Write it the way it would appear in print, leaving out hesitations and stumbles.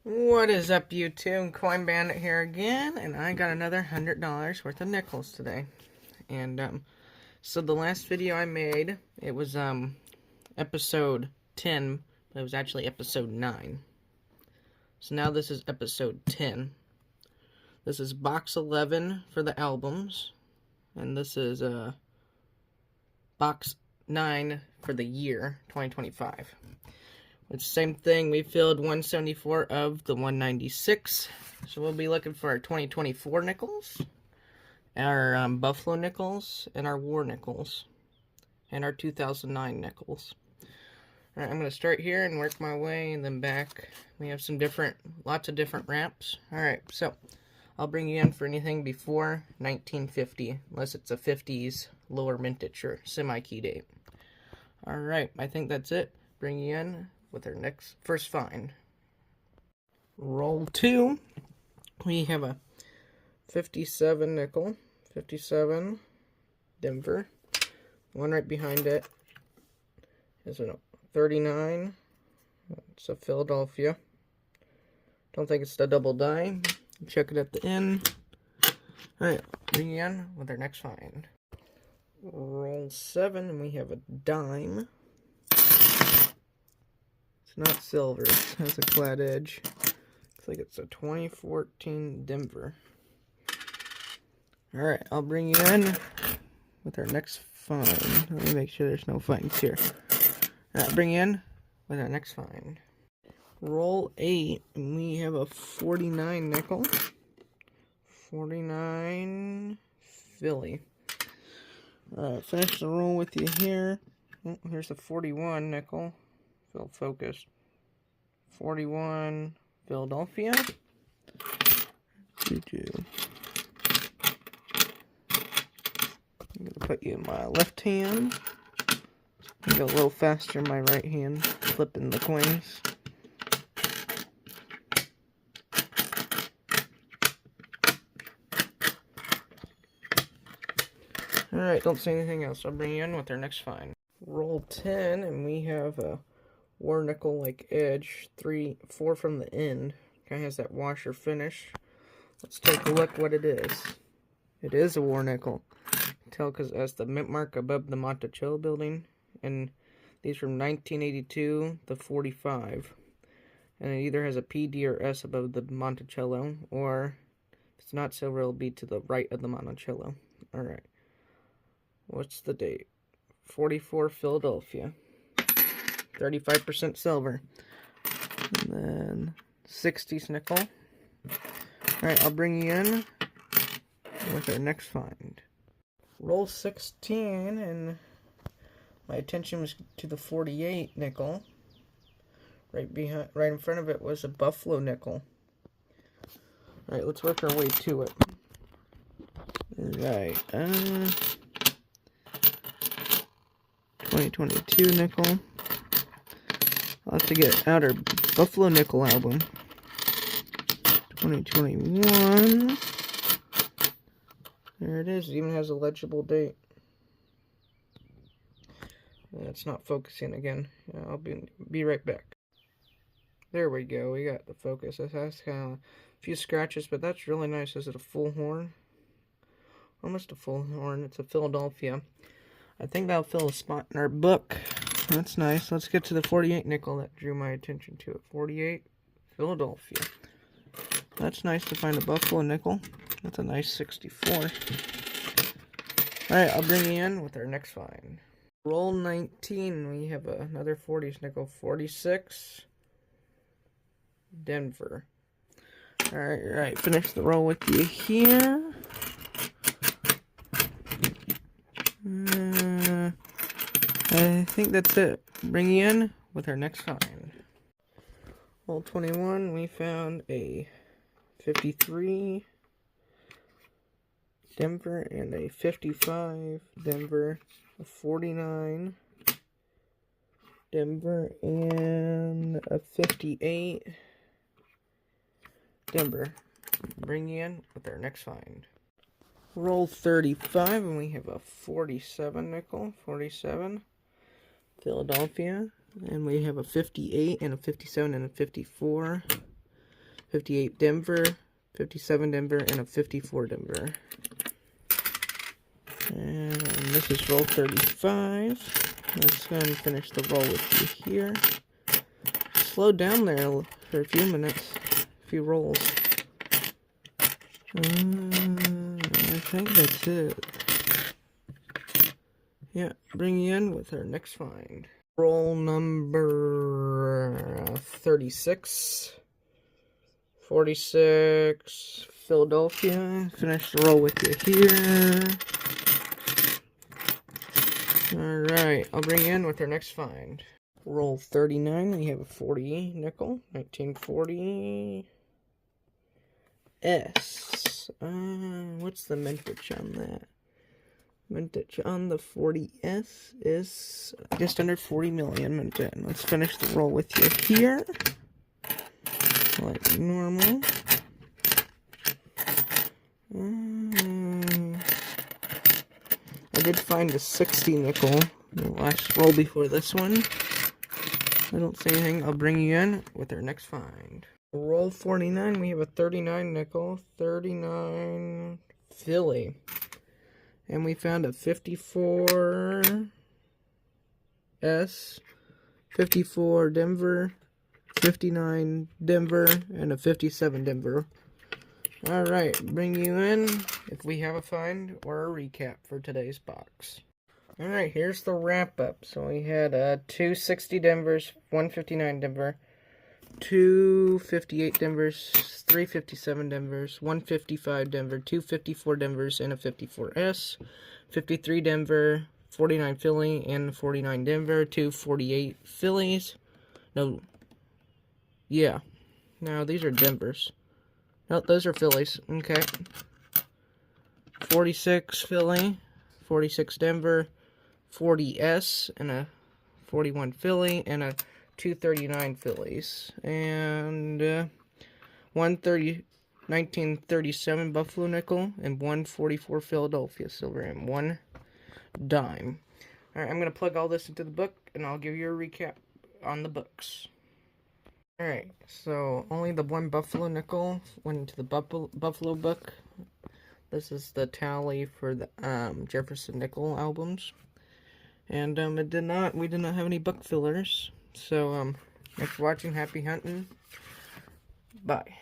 What is up, YouTube? Coin Bandit here again, and I got another $100 worth of nickels today. And so the last video I made, it was episode 10, but it was actually episode 9. So now this is episode 10. This is box 11 for the albums, and this is box 9 for the year 2025. It's the same thing. We filled 174 of the 196. So we'll be looking for our 2024 nickels, our Buffalo nickels, and our War nickels, and our 2009 nickels. Alright, I'm going to start here and work my way and then back. We have lots of different wraps. Alright, so I'll bring you in for anything before 1950, unless it's a 50s lower mintage or semi-key date. Alright, I think that's it. Bring you in with our first find. Roll 2. We have a 57 nickel, 57 Denver. One right behind it is a 39. It's a Philadelphia. Don't think it's the double die. Check it at the end. Alright, bring you in with our next find. Roll 7, and we have a dime. It's not silver, it has a flat edge. Looks like it's a 2014 Denver. Alright, I'll bring you in with our next find. Let me make sure there's no finds here. Alright, I'll bring you in with our next find. Roll 8, and we have a 49 nickel. 49 Philly. Alright, finish the roll with you here. Oh, here's a 41 nickel. Focused. 41 Philadelphia. I'm going to put you in my left hand. Go a little faster in my right hand, flipping the coins. Alright, don't say anything else. I'll bring you in with our next find. Roll 10, and we have a War nickel like edge, 4 from the end. Kind of has that washer finish. Let's take a look what it is. It is a War nickel. Tell because it has the mint mark above the Monticello building, and these from 1982 to 45. And it either has a P, D, or S above the Monticello, or if it's not silver, it'll be to the right of the Monticello. All right. What's the date? 44 Philadelphia. 35% silver. And then 60s nickel. Alright, I'll bring you in with our next find. Roll 16, and my attention was to the 48 nickel. Right in front of it was a Buffalo nickel. Alright, let's work our way to it. Right, 2022 nickel. I'll have to get out our Buffalo nickel album. 2021. There it is. It even has a legible date. It's not focusing again. I'll be right back. There we go. We got the focus. It has kind of a few scratches, but that's really nice. Is it a full horn? Almost a full horn. It's a Philadelphia. I think that'll fill a spot in our book. That's nice. Let's get to the 48 nickel that drew my attention to it. 48 Philadelphia. That's nice to find a Buffalo nickel. That's a nice 64. Alright, I'll bring you in with our next find. Roll 19. We have another 40s nickel. 46 Denver. Alright, finish the roll with you here. I think that's it. Bring you in with our next find. Roll 21, we found a 53 Denver and a 55 Denver, a 49 Denver, and a 58 Denver. Bring you in with our next find. Roll 35, and we have a 47 nickel, 47 Philadelphia, and we have a 58 and a 57 and a 54 58 Denver, 57 Denver, and a 54 Denver. And this is roll 35. Let's go and finish the roll with you here. Slow down there for a few minutes, a few rolls. I think that's it. Yeah, bring you in with our next find. Roll number 36. 46, Philadelphia. Finish the roll with you here. Alright, I'll bring you in with our next find. Roll 39, we have a 40 nickel, 1940 S. What's the mintage on that? Mintage on the 40S is just under 40 million mintage. Let's finish the roll with you here. Like normal. I did find a 60 nickel. The last roll before this one. I don't see anything. I'll bring you in with our next find. Roll 49. We have a 39 nickel. 39 Philly. And we found a 54 S. 54 Denver. 59 Denver. And a 57 Denver. Alright, bring you in if we have a find or a recap for today's box. Alright, here's the wrap up. So we had 260 Denvers, 159 Denver, 258 Denvers, 357 Denvers, 155 Denver, 254 Denvers, and a 54S, 53 Denver, 49 Philly, and 49 Denver, 248 Phillies. No, yeah, no, these are Denvers. No, those are Phillies. Okay. 46 Philly, 46 Denver, 40S, and a 41 Philly, and a 239 Phillies. And 1937 Buffalo nickel, and 144 Philadelphia silver, and 1 dime. Alright, I'm going to plug all this into the book, and I'll give you a recap on the books. Alright, so only the 1 Buffalo nickel went into the Buffalo book. This is the tally for the Jefferson Nickel albums. And we did not have any book fillers. So thanks for watching, happy hunting. Bye.